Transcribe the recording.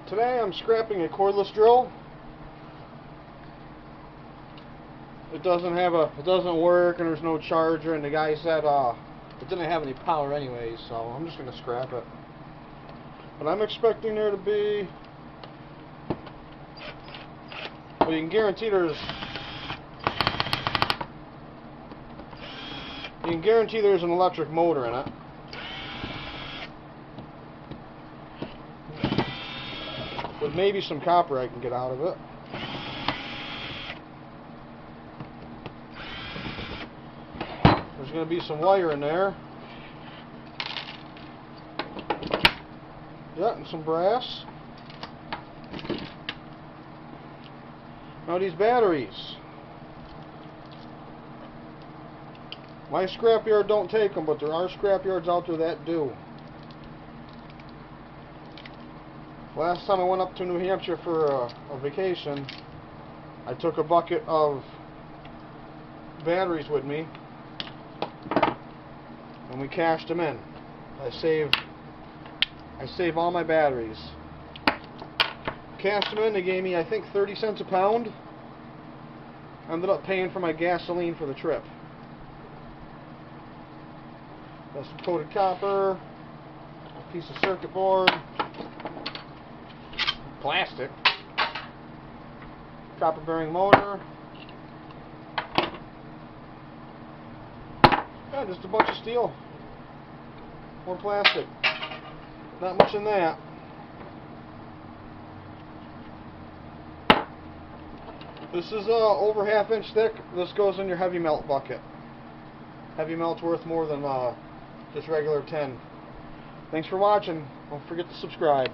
Today I'm scrapping a cordless drill. It doesn't work, and there's no charger, and the guy said it didn't have any power anyways, so I'm just gonna scrap it. But I'm expecting there to be, well, you can guarantee there's an electric motor in it. With maybe some copper I can get out of it. There's going to be some wire in there. Yeah, and some brass. Now these batteries. My scrapyard don't take them, but there are scrapyards out there that do. Last time I went up to New Hampshire for a vacation, I took a bucket of batteries with me, and we cashed them in. I save all my batteries. Cashed them in. They gave me, I think, 30 cents a pound. Ended up paying for my gasoline for the trip. Got some coated copper, a piece of circuit board, plastic, copper bearing motor, yeah, just a bunch of steel, more plastic, not much in that. This is over 1/2 inch thick. This goes in your heavy melt bucket. Heavy melt's worth more than just regular tin. Thanks for watching. Don't forget to subscribe.